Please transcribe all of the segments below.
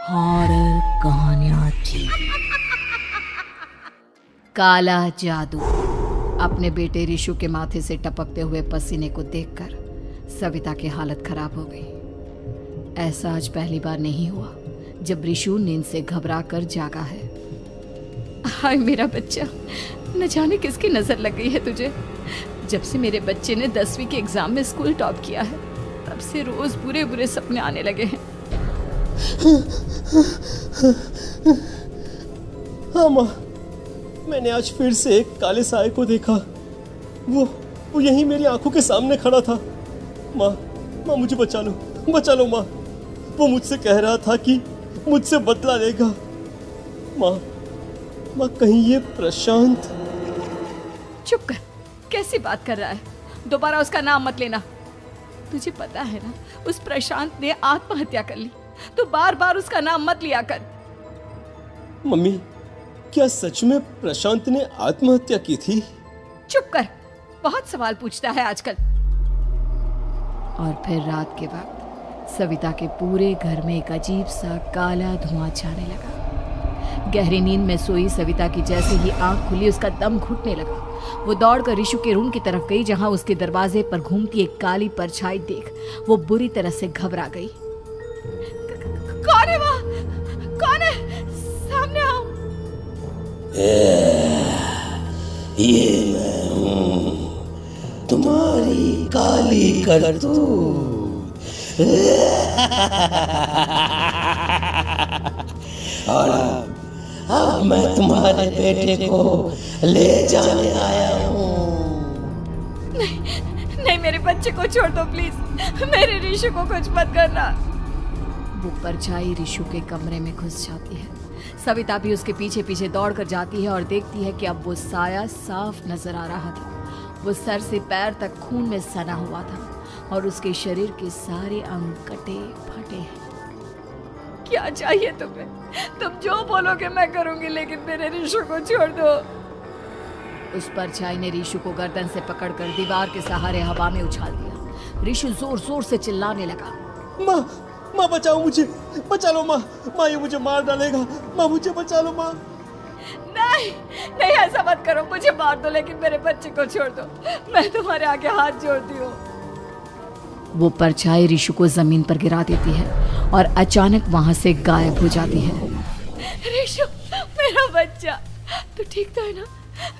Horror कहानियां थी। काला जादू। अपने बेटे रिशु के माथे से टपकते हुए पसीने को देखकर सविता की हालत खराब हो गई। ऐसा आज पहली बार नहीं हुआ जब रिशु नींद से घबराकर जागा है। हाय मेरा बच्चा, न जाने किसकी नजर लग गई है तुझे। जब से मेरे बच्चे ने 10वीं के एग्जाम में स्कूल टॉप किया है तब से रोज बुरे बुरे सपने आने लगे हैं। हाँ माँ, मैंने आज फिर से एक काले साए को देखा। वो यहीं मेरी आंखों के सामने खड़ा था। माँ मुझे बचा लो माँ। वो मुझसे कह रहा था कि मुझसे बदला लेगा। माँ कहीं ये प्रशांत। चुप कर, कैसी बात कर रहा है? दोबारा उसका नाम मत लेना। तुझे पता है ना, उस प्रशांत ने आत्महत्या कर ली, तो बार बार उसका नाम मत लिया कर। मम्मी, क्या सच में प्रशांत ने आत्महत्या की थी? चुप कर, बहुत सवाल पूछता है आजकल। और फिर रात के वक्त सविता के पूरे घर में एक अजीब सा काला धुआं छाने लगा। गहरी नींद में सोई सविता की जैसे ही आंख खुली उसका दम घुटने लगा। वो दौड़कर रिशु के रूम की तरफ गई जहां उसके दरवाजे पर घूमती एक काली परछाई देख वो बुरी तरह से घबरा गई। कौन है वहाँ? कौन है? सामने आओ। ये मैं हूँ, तुम्हारी काली करतूत। और अब मैं तुम्हारे बेटे को ले जाने आया हूँ। नहीं, मेरे बच्चे को छोड़ दो प्लीज। मेरे रिशु को कुछ मत करना। वो परछाई रिशु के कमरे में घुस जाती है। सविता भी उसके पीछे पीछे दौड़ कर जाती है और देखती है कि अब वो साया साफ नजर आ रहा था। वो सर से पैर तक खून में सना हुआ था और उसके शरीर के सारे अंग कटे फटे हैं। क्या चाहिए तुम्हें? तुम जो बोलोगे मैं करूंगी, लेकिन मेरे रिशु को छोड़ दो। उस परछाई ने रिशु को गर्दन से पकड़कर दीवार के सहारे हवा में उछाल दिया। रिशु जोर जोर से चिल्लाने लगा। माँ बचाओ मुझे, बचा लो माँ, ये मुझे मार डालेगा। माँ मुझे बचा लो माँ। नहीं ऐसा मत करो, मुझे मार दो लेकिन मेरे बच्चे को छोड़ दो। मैं तुम्हारे आगे हाथ जोड़ती हूँ। वो परछाई रिशु को जमीन पर गिरा देती है और अचानक वहां से गायब हो जाती है। रिशु, मेरा बच्चा, तू ठीक तो है ना?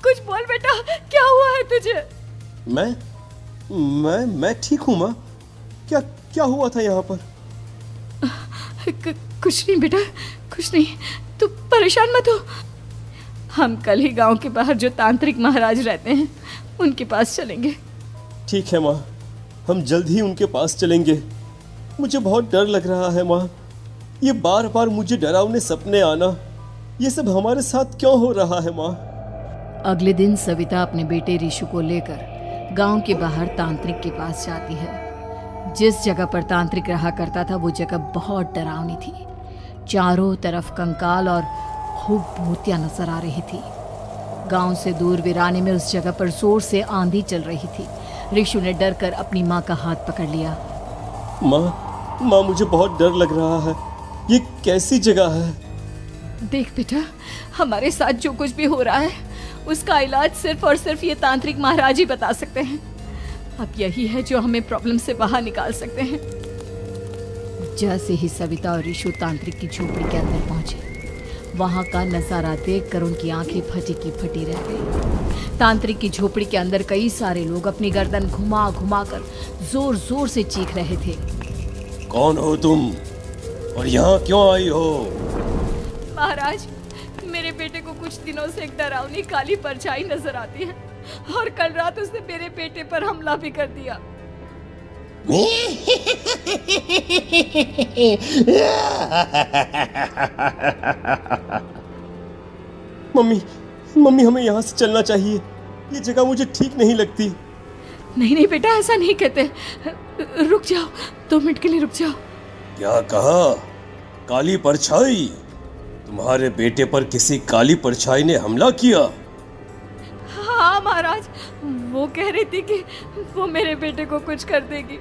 कुछ बोल बेटा, क्या हुआ है तुझे? मैं ठीक हूँ माँ। क्या हुआ था यहाँ पर? कुछ नहीं बेटा, कुछ नहीं। तू परेशान मत हो। हम कल ही गांव के बाहर जो तांत्रिक महाराज रहते हैं उनके पास चलेंगे। ठीक है माँ, हम जल्द ही उनके पास चलेंगे। मुझे बहुत डर लग रहा है माँ। ये बार बार मुझे डरावने सपने आना, ये सब हमारे साथ क्यों हो रहा है माँ? अगले दिन सविता अपने बेटे रिशु को लेकर गांव के बाहर तांत्रिक के पास जाती है। जिस जगह पर तांत्रिक रहा करता था वो जगह बहुत डरावनी थी। चारों तरफ कंकाल और खूब भूतियां नजर आ रही थी। गांव से दूर वीराने में उस जगह पर जोर से आंधी चल रही थी। रिशु ने डर कर अपनी माँ का हाथ पकड़ लिया। माँ मुझे बहुत डर लग रहा है। ये कैसी जगह है? देख बेटा, हमारे साथ जो कुछ भी हो रहा है उसका इलाज सिर्फ और सिर्फ ये तांत्रिक महाराज ही बता सकते हैं। अब यही है जो हमें प्रॉब्लम से बाहर निकाल सकते हैं। जैसे ही सविता और रिशु तांत्रिक की झोपड़ी के अंदर पहुंचे, वहां का नजारा देखकर उनकी आंखें फटी की फटी रह गई। तांत्रिक की झोपड़ी के अंदर कई सारे लोग अपनी गर्दन घुमा घुमा कर जोर जोर से चीख रहे थे। कौन हो तुम और यहाँ क्यों आई हो? महाराज, मेरे बेटे को कुछ दिनों से एक डरावनी काली परछाई नजर आती है और कल रात उसने मेरे बेटे पर हमला भी कर दिया। मम्मी हमें यहाँ से चलना चाहिए। ये जगह मुझे ठीक नहीं लगती। नहीं बेटा, ऐसा नहीं कहते। रुक जाओ, 2 मिनट के लिए रुक जाओ। क्या कहा? काली परछाई? तुम्हारे बेटे पर किसी काली परछाई ने हमला किया? हाँ महाराज, वो कह रही थी कि वो मेरे बेटे को कुछ कर देगी।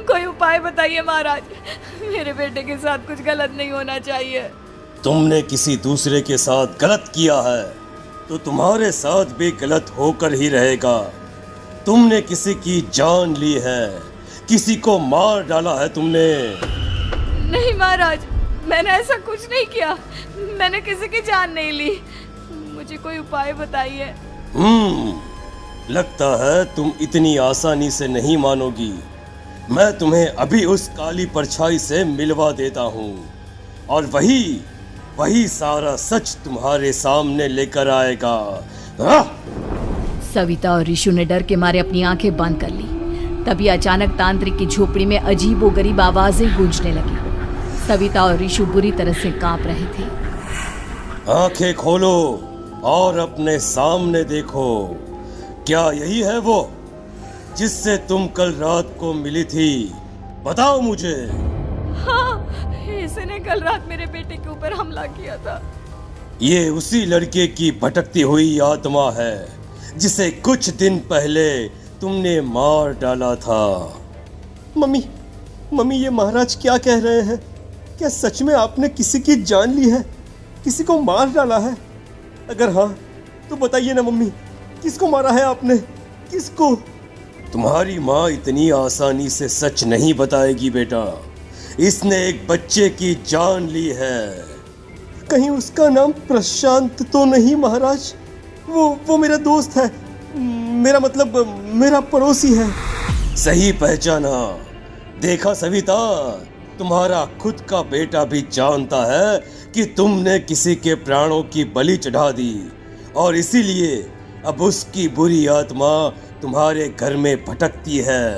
कोई उपाय बताइए महाराज, मेरे बेटे के साथ कुछ गलत नहीं होना चाहिए। तुमने किसी दूसरे के साथ गलत किया है तो तुम्हारे साथ भी गलत होकर ही रहेगा। तुमने किसी की जान ली है, किसी को मार डाला है तुमने। नहीं महाराज, मैंने ऐसा कुछ नहीं किया, मैंने किसी की जान नहीं ली। मुझे कोई उपाय बताइए। लगता है तुम इतनी आसानी से नहीं मानोगी। मैं तुम्हें अभी उस काली परछाई से मिलवा देता हूँ और वही सारा सच तुम्हारे सामने लेकर आएगा। सविता और ऋषु ने डर के मारे अपनी आंखें बंद कर ली। तभी अचानक तांत्रिक की झोपड़ी में अजीबोगरीब आवाजें गूंजने लगी। सविता और ऋषु बुरी तरह से कांप रहे थे। आंखें खोलो और अपने सामने देखो। क्या यही है वो जिससे तुम कल रात को मिली थी? बताओ मुझे। हाँ, इसने कल रात मेरे बेटे के ऊपर हमला किया था। ये उसी लड़के की भटकती हुई आत्मा है जिसे कुछ दिन पहले तुमने मार डाला था। मम्मी ये महाराज क्या कह रहे हैं? क्या सच में आपने किसी की जान ली है, किसी को मार डाला है? अगर हाँ तो बताइए ना मम्मी, किसको मारा है आपने, किसको? तुम्हारी माँ इतनी आसानी से सच नहीं बताएगी बेटा। इसने एक बच्चे की जान ली है। कहीं उसका नाम प्रशांत तो नहीं महाराज? वो मेरा दोस्त है, मेरा मतलब मेरा पड़ोसी है। सही पहचाना। देखा सविता, तुम्हारा खुद का बेटा भी जानता है कि तुमने किसी के प्राणों की बलि चढ़ा दी और इसीलिए अब उसकी बुरी आत्मा तुम्हारे घर में भटकती है।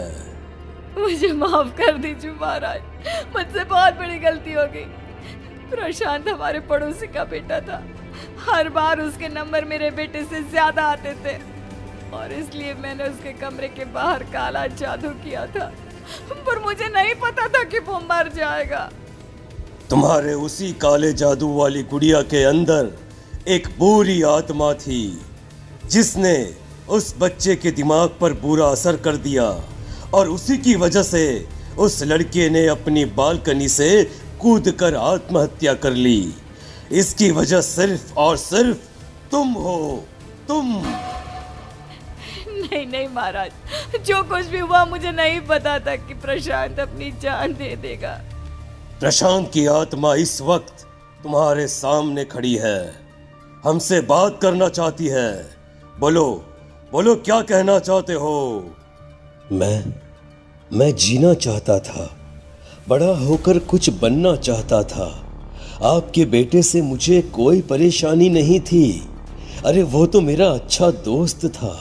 मुझे माफ कर दीजिए महाराज, मुझसे बहुत बड़ी गलती हो गई। प्रशांत हमारे पड़ोसी का बेटा था। हर बार उसके नंबर मेरे बेटे से ज्यादा आते थे और इसलिए मैंने उसके कमरे के बाहर काला जादू किया था, पर मुझे नहीं पता था कि वो मर जाएगा। तुम्हारे उसी काले जादू वाली गुड़िया के अंदर एक बुरी आत्मा थी जिसने उस बच्चे के दिमाग पर बुरा असर कर दिया और उसी की वजह से उस लड़के ने अपनी बालकनी से कूदकर आत्महत्या कर ली। इसकी वजह सिर्फ और सिर्फ तुम हो, तुम। नहीं महाराज, जो कुछ भी हुआ मुझे नहीं पता था कि प्रशांत अपनी जान दे देगा। प्रशांत की आत्मा इस वक्त तुम्हारे सामने खड़ी है, हमसे बात करना चाहती है। बोलो क्या कहना चाहते हो? मैं जीना चाहता था, बड़ा होकर कुछ बनना चाहता था। आपके बेटे से मुझे कोई परेशानी नहीं थी। अरे वो तो मेरा अच्छा दोस्त था।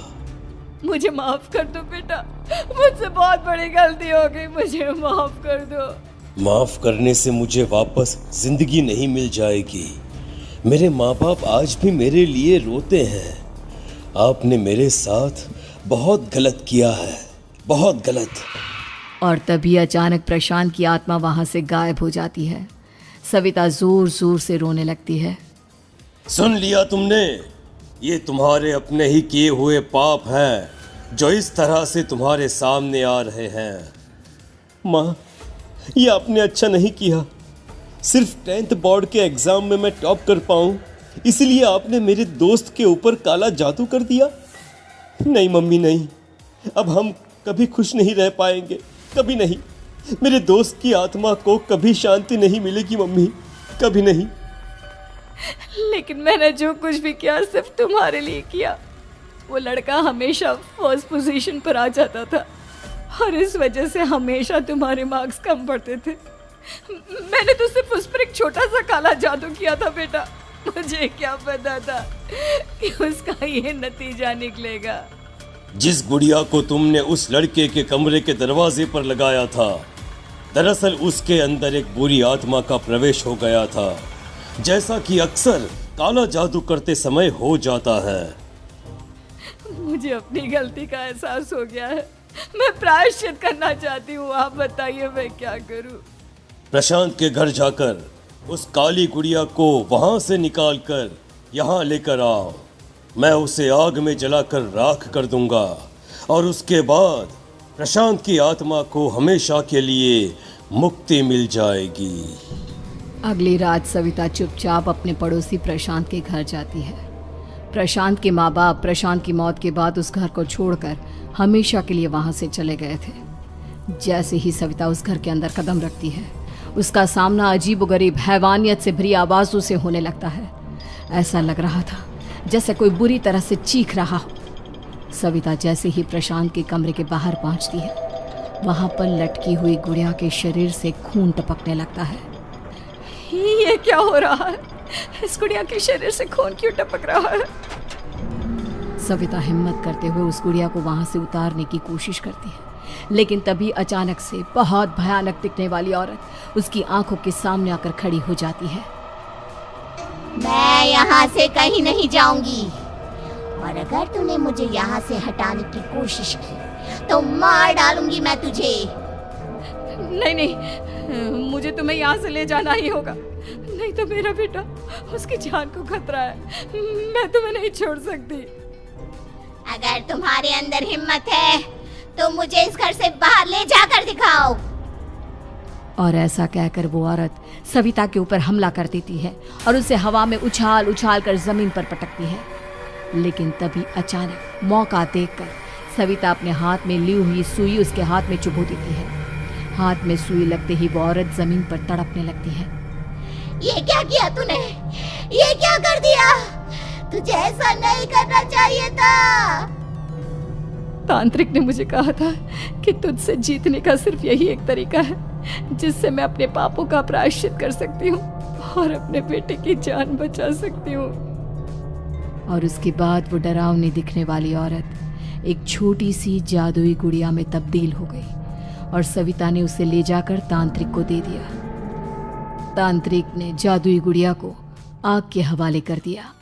मुझे माफ कर दो बेटा, मुझसे बहुत बड़ी गलती हो गई, मुझे माफ कर दो। माफ करने से मुझे वापस जिंदगी नहीं मिल जाएगी। मेरे माँ बाप आज भी मेरे लिए रोते हैं। आपने मेरे साथ बहुत गलत किया है, बहुत गलत। और तभी अचानक प्रशांत की आत्मा वहां से गायब हो जाती है। सविता जोर जोर से रोने लगती है। सुन लिया तुमने? ये तुम्हारे अपने ही किए हुए पाप हैं जो इस तरह से तुम्हारे सामने आ रहे हैं। माँ, ये आपने अच्छा नहीं किया। सिर्फ 10th बोर्ड के एग्जाम में मैं टॉप कर पाऊँ इसलिए आपने मेरे दोस्त के ऊपर काला जादू कर दिया। नहीं मम्मी नहीं, अब हम कभी खुश नहीं रह पाएंगे, कभी नहीं। मेरे दोस्त की आत्मा को कभी शांति नहीं मिलेगी मम्मी, कभी नहीं। लेकिन मैंने जो कुछ भी किया सिर्फ तुम्हारे लिए किया। वो लड़का हमेशा फर्स्ट पोजीशन पर आ जाता था और इस वजह से हमेशा तुम्हारे मार्क्स कम पड़ते थे। मैंने तो सिर्फ उस पर एक छोटा सा काला जादू किया था बेटा। मुझे क्या पता था कि उसका ये नतीजा निकलेगा। जिस गुड़िया को तुमने उस लड़के के कमरे के दरवाजे पर लगाया था, दरअसल उसके अंदर एक बुरी आत्मा का प्रवेश हो गया था, जैसा कि अक्सर काला जादू करते समय हो जाता है। मुझे अपनी गलती का एहसास हो गया है, मैं प्रायश्चित करना चाहती हूँ। आप बताइए मैं क्या करूँ? प्रशांत के घर जाकर उस काली गुड़िया को वहां से निकालकर यहाँ लेकर आओ। मैं उसे आग में जलाकर राख कर दूंगा और उसके बाद प्रशांत की आत्मा को हमेशा के लिए मुक्ति मिल जाएगी। अगली रात सविता चुपचाप अपने पड़ोसी प्रशांत के घर जाती है। प्रशांत के माँ बाप प्रशांत की मौत के बाद उस घर को छोड़कर हमेशा के लिए वहां से चले गए थे। जैसे ही सविता उस घर के अंदर कदम रखती है, उसका सामना अजीबोगरीब हैवानियत से भरी आवाज़ों से होने लगता है। ऐसा लग रहा था जैसे कोई बुरी तरह से चीख रहा हो। सविता जैसे ही प्रशांत के कमरे के बाहर पहुंचती है, वहां पर लटकी हुई गुड़िया के शरीर से खून टपकने लगता है। ये क्या हो रहा है? इस गुड़िया के शरीर से खून क्यों टपक रहा है? सविता हिम्मत करते हुए उस गुड़िया को वहां से उतारने की कोशिश करती है, लेकिन तभी अचानक से बहुत भयानक दिखने वाली औरत उसकी आंखों के सामने आकर खड़ी हो जाती है। मैं यहाँ से कहीं नहीं जाऊंगी, और अगर तूने मुझे यहाँ से हटाने की कोशिश की तो मार डालूंगी मैं तुझे। नहीं नहीं, मुझे तुम्हें यहाँ से ले जाना ही होगा, नहीं तो मेरा बेटा, उसकी जान को खतरा है। मैं तुम्हें नहीं छोड़ सकती। अगर तुम्हारे अंदर हिम्मत है तो मुझे इस घर से बाहर ले जाकर दिखाओ। और ऐसा कहकर वो औरत सविता के ऊपर हमला कर देती है और उसे हवा में उछाल उछाल कर जमीन पर पटकती है। लेकिन तभी अचानक मौका देखकर सविता अपने हाथ में ली हुई सुई उसके हाथ में चुभो देती है। हाथ में सुई लगते ही वो औरत जमीन पर तड़पने लगती है। ये क्या किया तूने? ये क्या कर दिया? तुझे ऐसा नहीं करना चाहिए था। तांत्रिक ने मुझे कहा था कि तुझसे जीतने का सिर्फ यही एक तरीका है जिससे मैं अपने पापों का प्रायश्चित कर सकती हूँ और अपने बेटे की जान बचा सकती हूँ। और उसके बाद वो डरावनी दिखने वाली औरत एक छोटी सी जादुई गुड़िया में तब्दील हो गई और सविता ने उसे ले जाकर तांत्रिक को दे दिया। तांत्रिक ने जादुई गुड़िया को आग के हवाले कर दिया